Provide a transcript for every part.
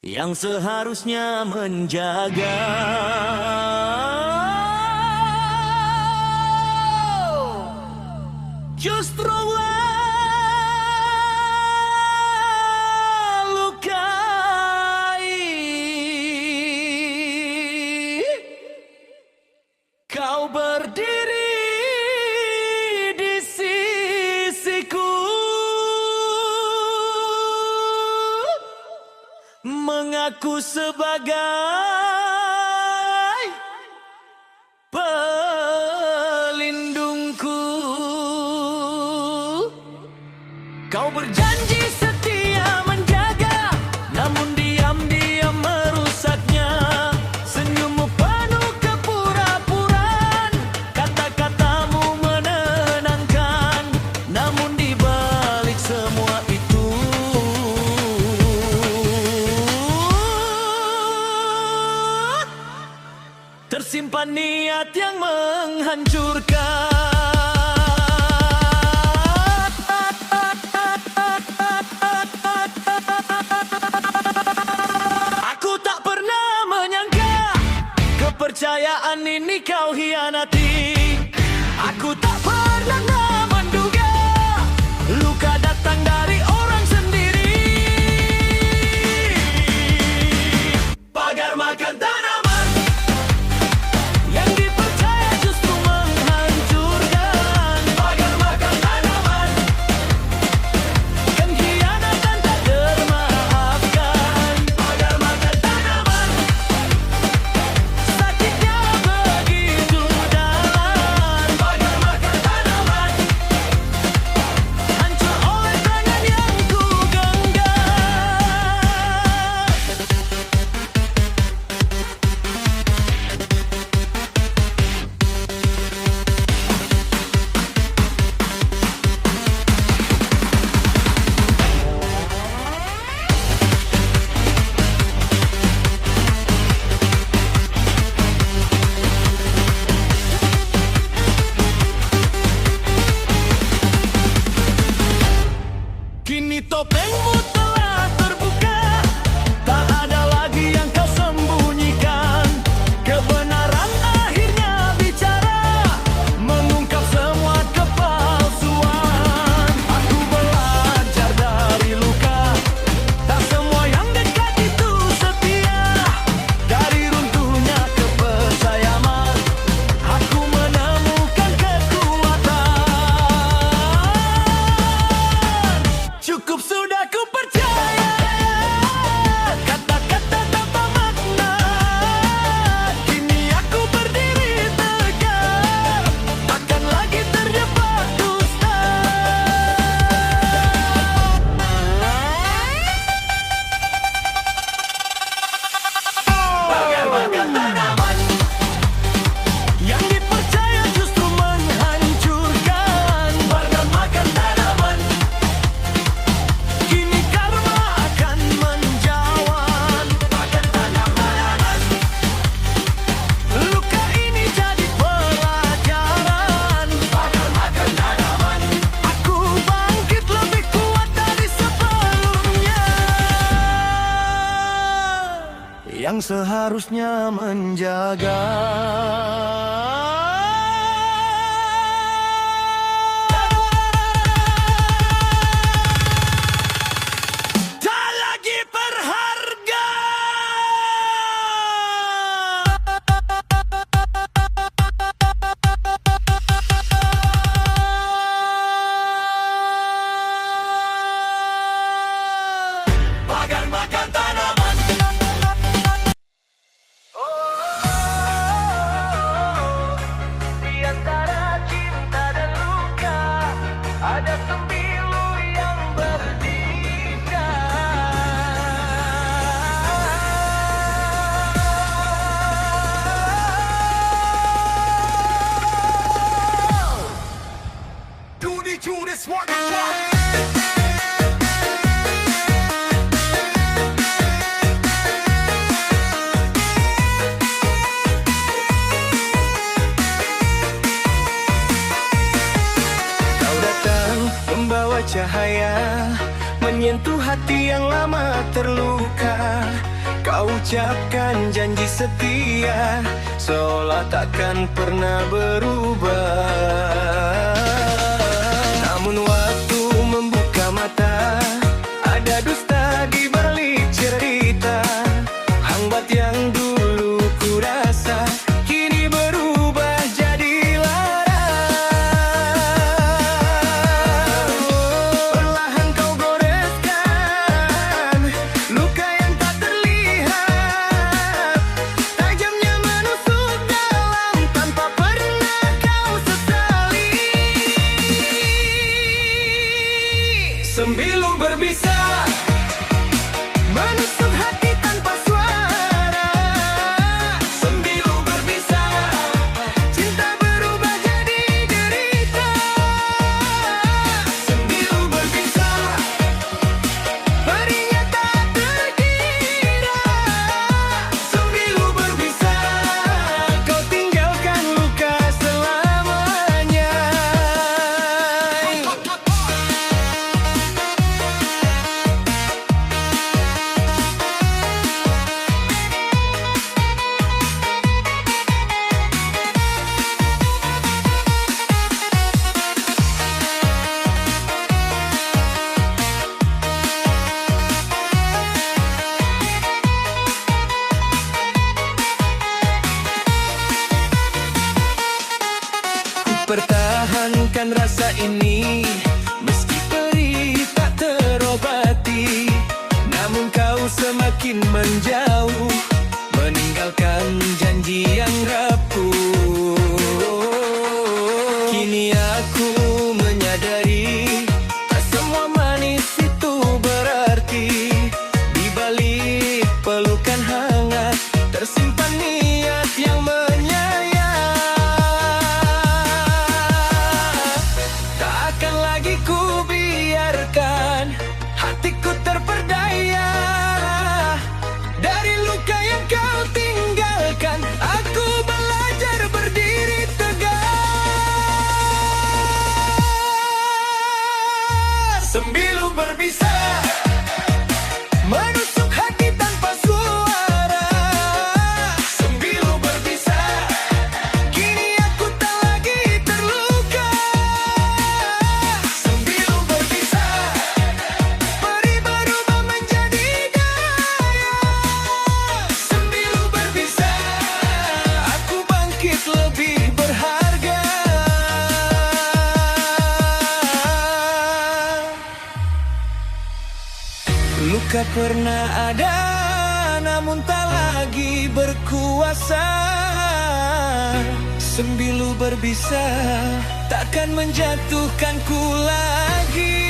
yang seharusnya menjaga. Justru lukai. Kau berdiri di sisiku, mengaku sebagai pelindungku. Kau berjanji setia menjaga, namun diam-diam merusaknya. Senyummu penuh kepura-puraan, kata-katamu menenangkan, namun di balik semua itu tersimpan niat yang menghancurkan. Aku tak pernah menyangka kepercayaan ini kau hianati. Aku tak pernah menduga luka datang dari orang sendiri. Pagar makan tanaman yang dipercaya justru menghancurkan. Pagar makan tanaman, pengkhianatan tak termaafkan. Pagar makan tanaman, sakitnya begitu dalam. Pagar makan tanaman, hancur oleh tangan yang ku genggam. Kini topengmu telah terbuka, tak ada lagi yang kau sembunyikan. Kebenaran akhirnya bicara, mengungkap semua kepalsuan. Aku belajar dari luka, tak semua yang dekat itu setia. Dari runtuhnya kepercayaan, aku menemukan kekuatan. Cukup sudah ku percaya kata-kata tanpa makna. Kini aku berdiri tegak, takkan lagi terjebak dusta. Pagar makan tanaman yang dipercaya justru menghancurkan. Pagar makan tanaman, kini karma akan menjawab. Makan tanaman, luka ini jadi pelajaran. Pagar makan tanaman, aku bangkit lebih kuat dari sebelumnya. Yang seharusnya menjaga. Tak lagi berharga. Pagar makan tanaman. ucapkan janji setia, seolah takkan pernah berubah. Namun waktu membuka mata, ada dusta di balik cerita. Hambat yang dulu ku rasa kini berubah jadi lara. Perlahan kau goreskan luka yang tak terlihat, tajamnya menusuk dalam tanpa pernah kau sesali. Sembilu berbisa menusuk hati tanpa suara. Sembilu berbisa, cinta berubah jadi derita. Sembilu berbisa, perinya tak terkira. Sembilu berbisa, kau tinggalkan luka selamanya. Pertahankan rasa ini meski perih tak terobati. Namun kau semakin menjauh, meninggalkan janji yang rapuh. Kini aku menyadari tak semua manis itu berarti. Di balik pelukan hangat tersimpan niat yang menyayang. Ku biarkan hatiku terperdaya dari luka yang kau tinggalkan. Aku belajar berdiri tegas. Sembilu berbisa menusuk hati tanpa suara. Sembilu berbisa, kini aku tak lagi terluka. Sembilu berbisa, peri berubah menjadi daya. Sembilu berbisa, aku bangkit lebih berharga. Luka pernah ada, namun tak lagi berkuasa. Sembilu berbisa, takkan menjatuhkanku lagi.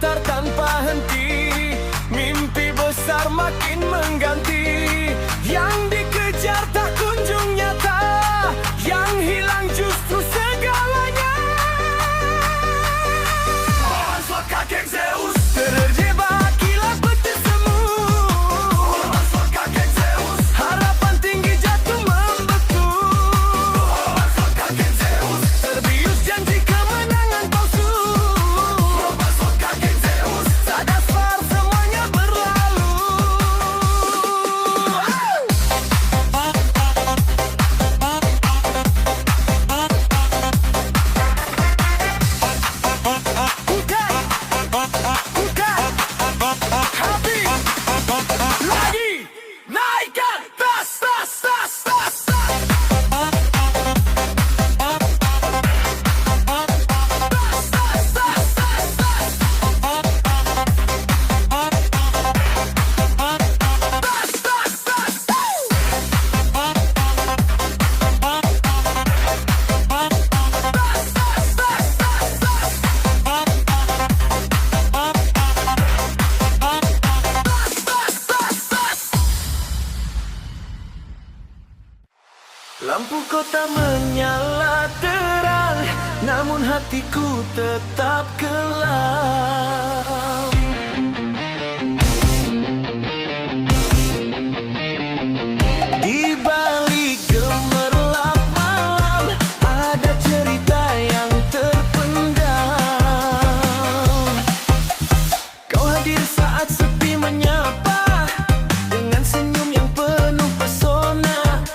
berputar tanpa henti. Mimpi besar makin mengganti. Yang dikejar tak kunjung nyata, yang hilang justru segalanya. Masuk kakek Zeus, terjebak kilat petir semu. Masuk kakek Zeus, harapan tinggi jatuh membeku. Masuk kakek Zeus, terbius janji kemenangan palsu. Masuk kakek Zeus, tak dasar semuanya berlalu. Lagi naikkan tas tas tas tas tas. Lampu kota menyala terang, namun hatiku tetap kelam. Di balik gemerlap malam, ada cerita yang terpendam. Kau hadir saat sepi menyapa, dengan senyum yang penuh pesona.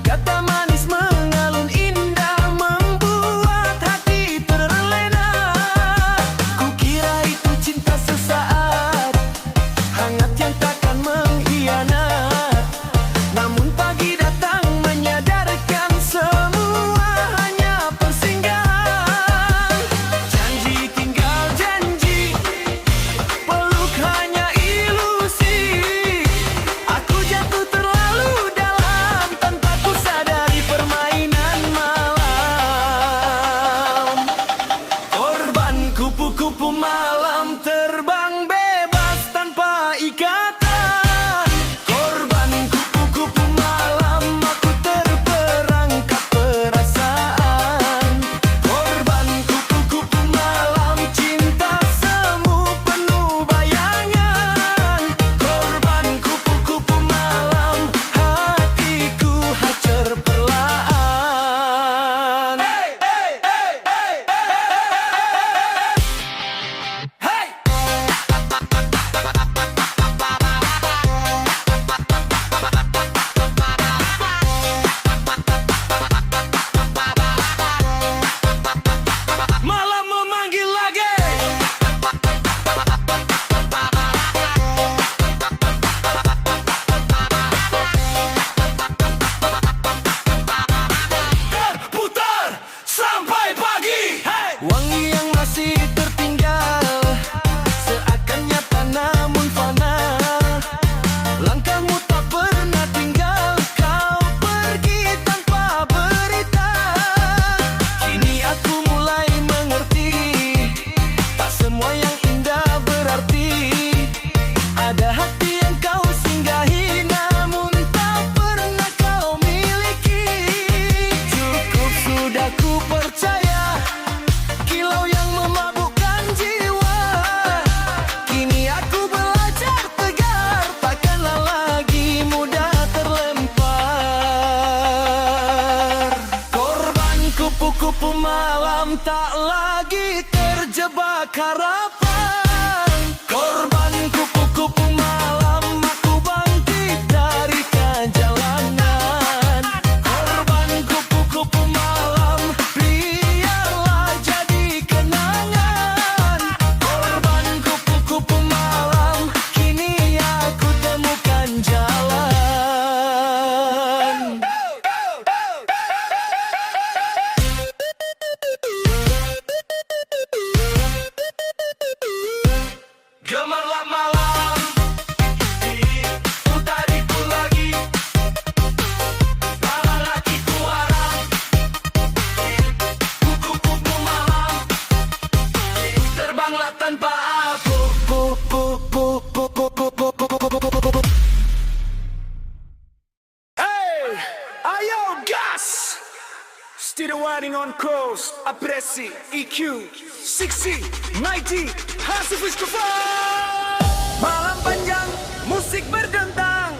Kata manis mengalun indah, membuat hati terlena. Kukira itu cinta sesaat, hangat yang takkan mengkhianat. Namun pagi datang menyadarkan semua hanya persinggahan. Janji tinggal janji, peluk hanya ilusi. Aku jatuh terlalu dalam, tanpa ku sadari permainan malam. Korban kupu-kupu malam, terbang bebas tanpa ikatan. Korban kupu-kupu malam, aku terperangkap perasaan. Korban kupu-kupu malam, cinta semu penuh bayangan. Korban kupu-kupu malam, hatiku hancur perlahan. Hey, hey, hey, hey, hey, hey. Malam memanggil lagi. Putar sampai pagi. Hey. Wangi yang masih tertinggal, seakan nyata namun fana. Langkahmu tak pernah tinggal, kau pergi tanpa berita. Kini aku mulai mengerti, tak semua yang indah berarti. Ada hati yang kau singgahi, namun tak pernah kau miliki. Cukup sudah ku percaya, kilau yang memabukkan jiwa. Kini aku belajar tegar, takkanlah lagi mudah terlempar. Korban kupu-kupu malam, tak lagi terjebak harapan. Korban kupu-kupu malam, aku bangkit dari kejalanan. Korban kupu-kupu malam, biarlah jadi kenangan. Korban kupu-kupu malam, kini aku temukan jalan. Aggressive, EQ, 60, 90, Hasif Iskofar. Malam panjang, musik berdentang,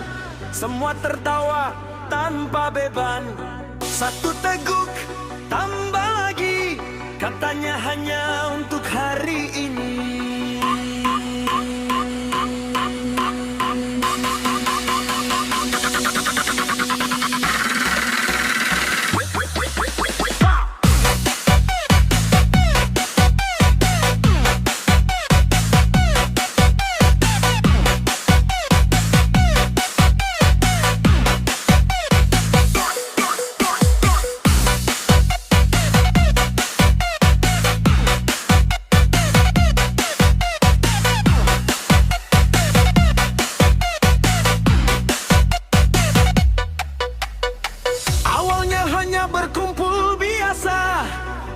semua tertawa tanpa beban. Satu teguk, tambah lagi, katanya hanya untuk hari ini. Berkumpul biasa,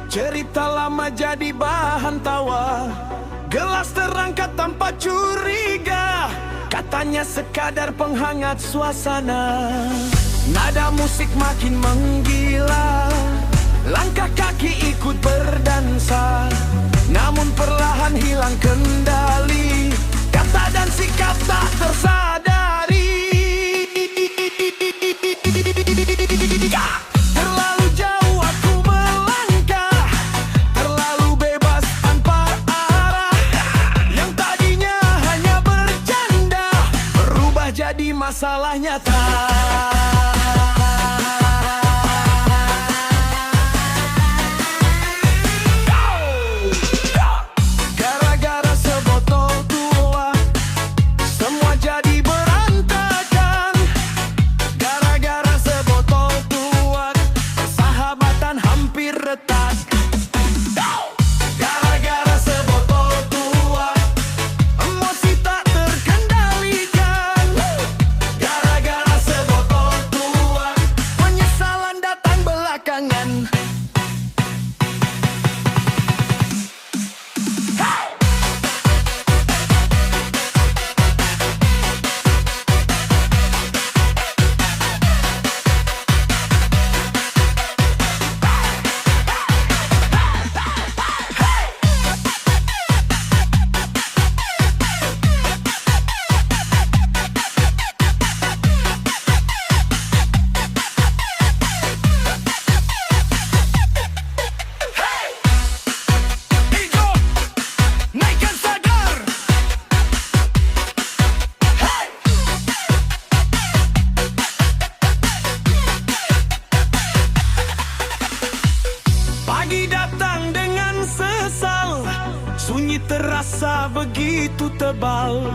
cerita lama jadi bahan tawa. Gelas terangkat tanpa curiga, katanya sekadar penghangat suasana. Nada musik makin menggila, langkah kaki ikut berdansa. Namun perlahan hilang kendali, kata dan sikap tak tersadari. Terlalu jauh aku melangkah, terlalu bebas tanpa arah. Yang tadinya hanya bercanda, berubah jadi masalah nyata. Gara-gara sebotol tua, semua jadi berantakan. Gara-gara sebotol tua, persahabatan hampir retak. Gara-gara sebotol tua, emosi tak terkendalikan. Gara-gara sebotol tua, penyesalan datang belakangan. Pagi datang dengan sesal, sunyi terasa begitu tebal.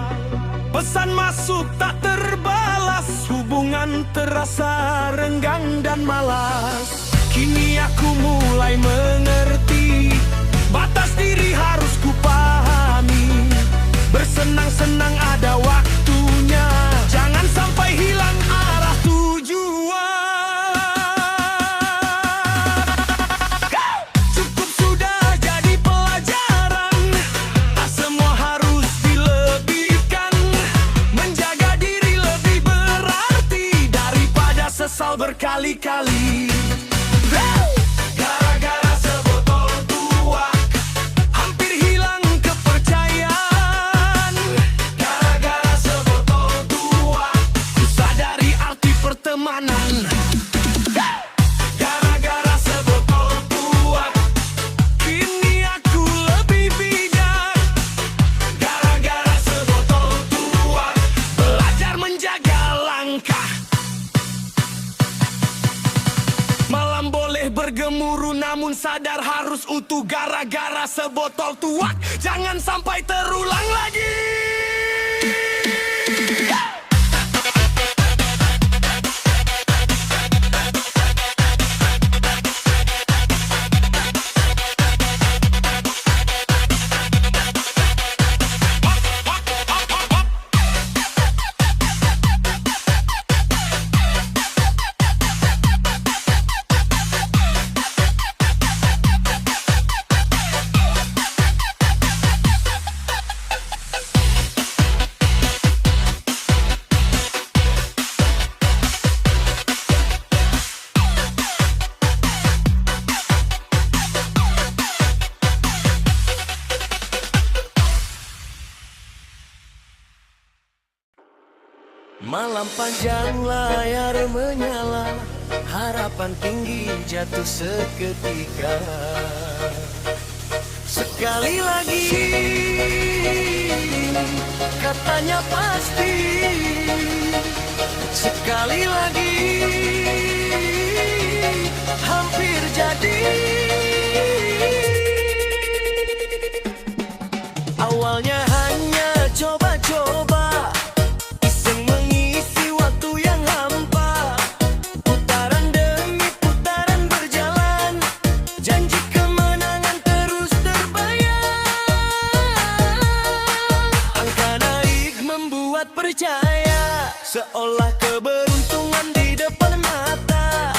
Pesan masuk tak terbalas, hubungan terasa renggang dan malas. Kini aku mulai mengerti, batas diri harus kupahami. Bersenang-senang ada waktunya, jangan sampai hilang arah tujuan. Cukup sudah jadi pelajaran, tak semua harus dilebihkan. Menjaga diri lebih berarti daripada sesal berkali-kali. Gara-gara sebotol tua, hampir hilang kepercayaan. Gara-gara sebotol tua, ku sadari arti pertemanan. Gara-gara sebotol tua, kini aku lebih bijak. Gara-gara sebotol tua, belajar menjaga langkah. Malam boleh bergemuruh namun sadar harus utuh. Gara-gara sebotol tuak, jangan sampai terulang lagi. Malam panjang layar menyala, harapan tinggi jatuh seketika. Sekali lagi katanya pasti, sekali lagi hampir jadi. Awalnya hanya coba-coba, iseng mengisi waktu yang hampa. Putaran demi putaran berjalan, janji kemenangan terus terbayang. Angka naik membuat percaya, seolah keberuntungan di depan mata.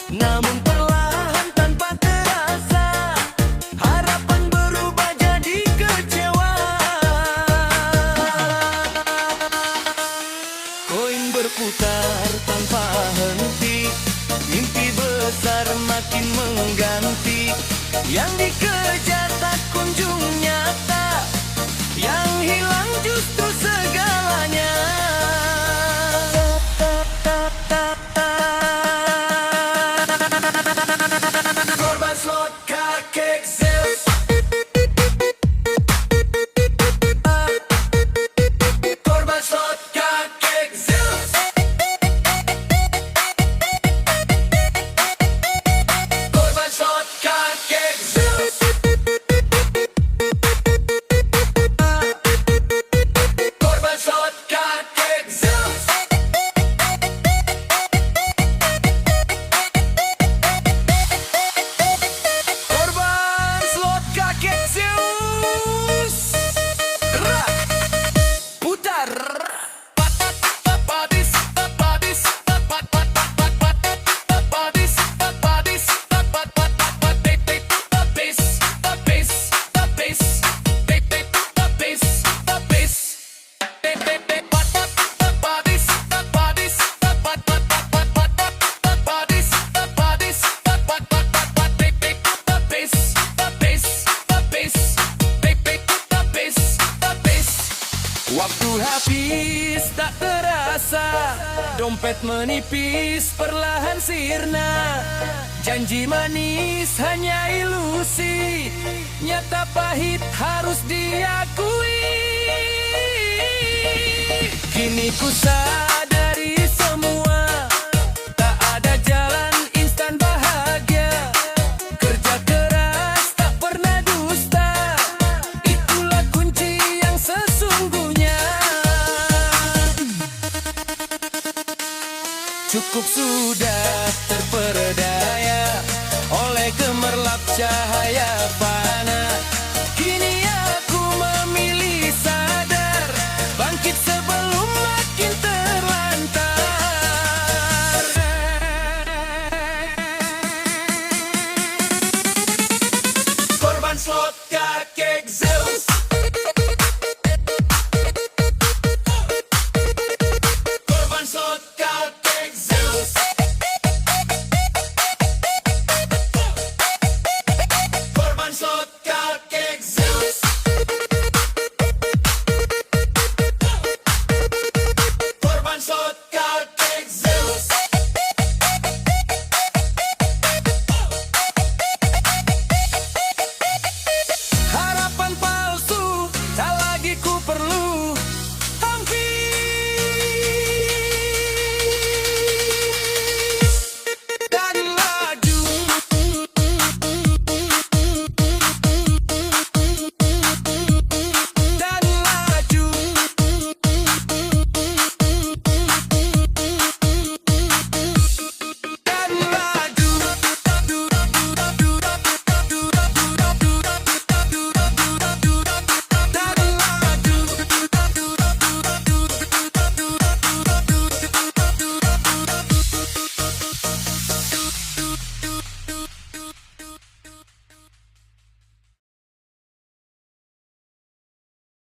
Namun perlahan tanpa terasa, harapan berubah jadi kecewa. Koin berputar tanpa henti, mimpi besar makin mengganti. Yang dikejar tak kunjung nyata, yang hilang justru segalanya. Korban slot kakek Zeus, korban slot kakek Zeus, korban slot kakek Zeus, korban slot kakek Zeus. Korban slot kakek Zeus. Rak, putar. Padis, padis, padis, padis, waktu habis tak terasa, dompet menipis perlahan sirna. Janji manis hanya ilusi, nyata pahit harus diakui. Kini ku sadari semua, tak ada jalan instan bahagia. Kerja keras tak pernah dusta, itulah kunci yang sesungguhnya. Cukup sudah terperdaya oleh gemerlap cahaya panas.